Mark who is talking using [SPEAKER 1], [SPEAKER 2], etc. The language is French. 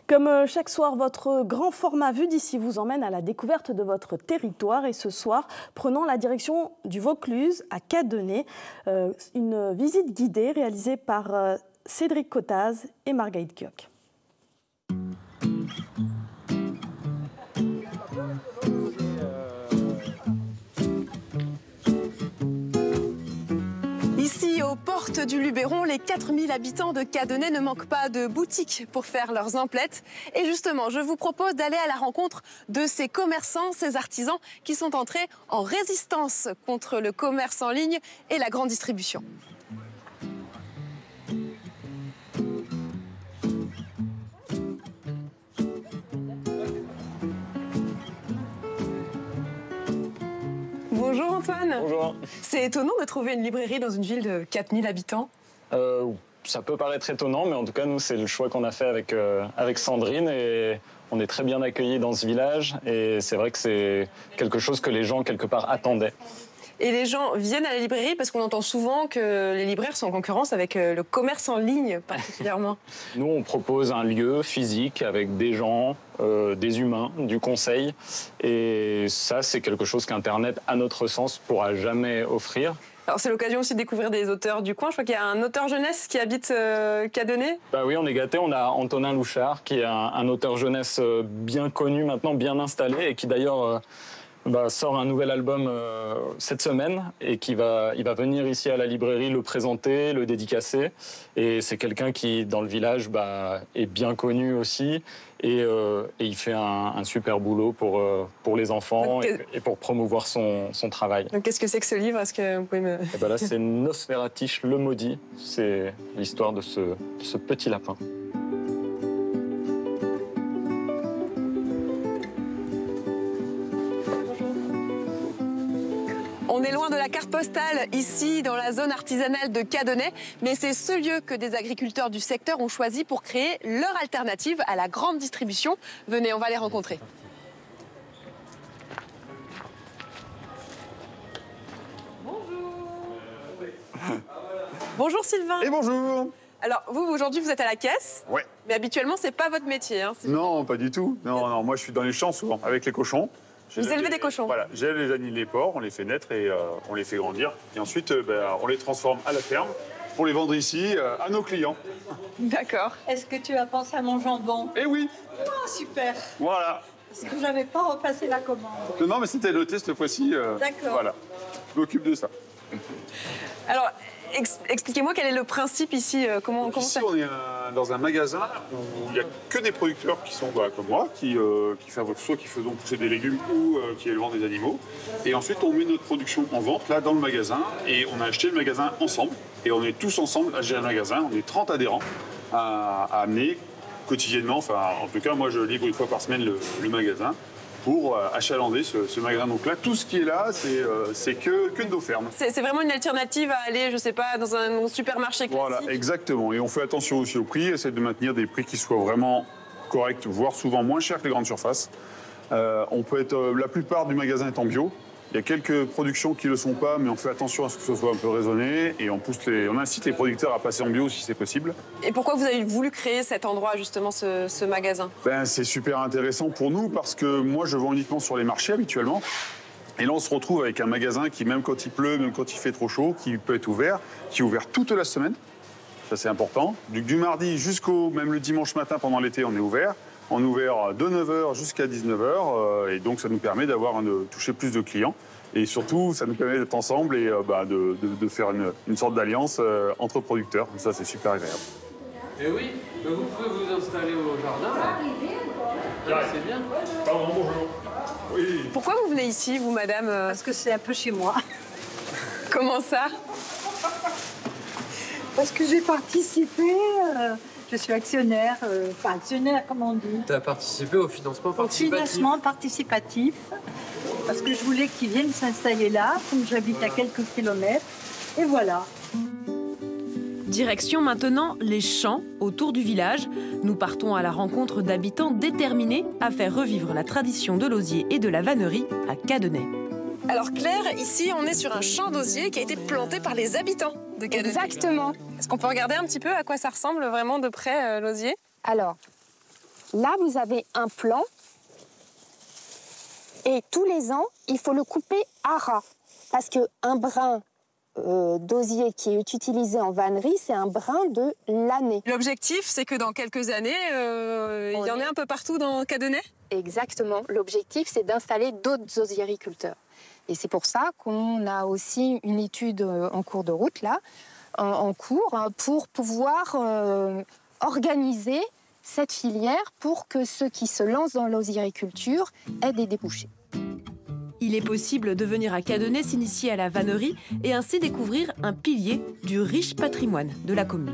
[SPEAKER 1] Comme chaque soir, votre grand format Vue d'ici vous emmène à la découverte de votre territoire. Et ce soir, prenons la direction du Vaucluse à Cadenet. Une visite guidée réalisée par Cédric Cottaz et Marguerite Kioch.
[SPEAKER 2] Ici, aux portes du Luberon, les 4000 habitants de Cadenet ne manquent pas de boutiques pour faire leurs emplettes. Et justement, je vous propose d'aller à la rencontre de ces commerçants, ces artisans qui sont entrés en résistance contre le commerce en ligne et la grande distribution. Bonjour Antoine.
[SPEAKER 3] Bonjour.
[SPEAKER 2] C'est étonnant de trouver une librairie dans une ville de 4000 habitants.
[SPEAKER 3] Ça peut paraître étonnant, mais en tout cas, nous, c'est le choix qu'on a fait avec Sandrine. Et on est très bien accueillis dans ce village. Et c'est vrai que c'est quelque chose que les gens, quelque part, attendaient.
[SPEAKER 2] Et les gens viennent à la librairie parce qu'on entend souvent que les libraires sont en concurrence avec le commerce en ligne, particulièrement.
[SPEAKER 3] Nous, on propose un lieu physique avec des gens, des humains, du conseil. Et ça, c'est quelque chose qu'Internet, à notre sens, pourra jamais offrir.
[SPEAKER 2] Alors c'est l'occasion aussi de découvrir des auteurs du coin. Je crois qu'il y a un auteur jeunesse qui habite Cadenet.
[SPEAKER 3] Bah oui, on est gâtés. On a Antonin Louchard, qui est un auteur jeunesse bien connu maintenant, bien installé, et qui d'ailleurs sort un nouvel album cette semaine et il va venir ici à la librairie le présenter, le dédicacer. Et c'est quelqu'un qui, dans le village, est bien connu aussi. Et il fait un super boulot pour les enfants et pour promouvoir son travail.
[SPEAKER 2] Donc qu'est-ce que c'est que ce livre? Est-ce que vous pouvez me...
[SPEAKER 3] Et là, c'est Nosferatiche le maudit. C'est l'histoire de ce petit lapin.
[SPEAKER 2] On est loin de la carte postale, ici, dans la zone artisanale de Cadenet, mais c'est ce lieu que des agriculteurs du secteur ont choisi pour créer leur alternative à la grande distribution. Venez, on va les rencontrer. Bonjour. Bonjour Sylvain.
[SPEAKER 4] Et bonjour.
[SPEAKER 2] Alors, vous, aujourd'hui, vous êtes à la caisse.
[SPEAKER 4] Ouais.
[SPEAKER 2] Mais habituellement, c'est pas votre métier. Hein,
[SPEAKER 4] non, pas du tout. Non, moi, je suis dans les champs souvent, avec les cochons.
[SPEAKER 2] Vous élevez des cochons?
[SPEAKER 4] Voilà, j'élève les aniles, les porcs, on les fait naître et on les fait grandir. Et ensuite, on les transforme à la ferme pour les vendre ici à nos clients.
[SPEAKER 2] D'accord.
[SPEAKER 5] Est-ce que tu as pensé à mon jambon?
[SPEAKER 4] Eh oui.
[SPEAKER 5] Oh, super.
[SPEAKER 4] Voilà.
[SPEAKER 5] Parce que j'avais pas repassé la commande.
[SPEAKER 4] Non, mais c'était noté cette fois-ci.
[SPEAKER 5] D'accord.
[SPEAKER 4] Voilà, je m'occupe de ça.
[SPEAKER 2] Alors, expliquez-moi quel est le principe ici, comment
[SPEAKER 4] ici,
[SPEAKER 2] ça...
[SPEAKER 4] on est dans un magasin où il n'y a que des producteurs qui sont comme moi, qui fabriquent, soit qui faisons pousser des légumes ou qui élevent des animaux. Et ensuite, on met notre production en vente là dans le magasin et on a acheté le magasin ensemble. Et on est tous ensemble à gérer le magasin. On est 30 adhérents à amener quotidiennement. Enfin, en tout cas, moi, je livre une fois par semaine le magasin pour achalander ce magasin. Donc là, tout ce qui est là, c'est que de nos fermes.
[SPEAKER 2] C'est vraiment une alternative à aller, je sais pas, dans un supermarché classique.
[SPEAKER 4] Voilà, exactement. Et on fait attention aussi au prix, essaie de maintenir des prix qui soient vraiment corrects, voire souvent moins chers que les grandes surfaces. On peut être, la plupart du magasin est en bio. Il y a quelques productions qui ne le sont pas, mais on fait attention à ce que ce soit un peu raisonné et on incite les producteurs à passer en bio si c'est possible.
[SPEAKER 2] Et pourquoi vous avez voulu créer cet endroit, justement, ce magasin?
[SPEAKER 4] C'est super intéressant pour nous parce que moi, je vends uniquement sur les marchés habituellement. Et là, on se retrouve avec un magasin qui, même quand il pleut, même quand il fait trop chaud, qui peut être ouvert, qui est ouvert toute la semaine. Ça, c'est important. Du mardi même le dimanche matin pendant l'été, on est ouvert. On est ouvert de 9h jusqu'à 19h et donc ça nous permet de toucher plus de clients. Et surtout, ça nous permet d'être ensemble et de faire une sorte d'alliance entre producteurs. Ça, c'est super agréable.
[SPEAKER 6] Et oui, vous pouvez vous installer au jardin. Là. C'est bien.
[SPEAKER 4] Pardon, bonjour. Oui.
[SPEAKER 2] Pourquoi vous venez ici, vous, madame?
[SPEAKER 5] Parce que c'est un peu chez moi.
[SPEAKER 2] Comment ça?
[SPEAKER 5] Parce que j'ai participé, je suis actionnaire, enfin actionnaire, comme on dit.
[SPEAKER 6] Tu as participé au financement participatif.
[SPEAKER 5] Au financement participatif, parce que je voulais qu'ils viennent s'installer là, comme j'habite à quelques kilomètres, et voilà.
[SPEAKER 2] Direction maintenant les champs autour du village. Nous partons à la rencontre d'habitants déterminés à faire revivre la tradition de l'osier et de la vannerie à Cadenet. Alors Claire, ici on est sur un champ d'osier qui a été planté par les habitants de Cadenet.
[SPEAKER 7] Exactement.
[SPEAKER 2] Est-ce qu'on peut regarder un petit peu à quoi ça ressemble vraiment de près l'osier?
[SPEAKER 7] Alors, Là, vous avez un plan. Et tous les ans, il faut le couper à ras. Parce qu'un brin d'osier qui est utilisé en vannerie, c'est un brin de l'année.
[SPEAKER 2] L'objectif, c'est que dans quelques années, il y en ait un peu partout dans Cadenet?
[SPEAKER 7] Exactement. L'objectif, c'est d'installer d'autres osiericulteurs. Et c'est pour ça qu'on a aussi une étude en cours de route, là, en cours, pour pouvoir organiser cette filière pour que ceux qui se lancent dans l'osiericulture aient des débouchés.
[SPEAKER 8] Il est possible de venir à Cadenet s'initier à la vannerie et ainsi découvrir un pilier du riche patrimoine de la commune.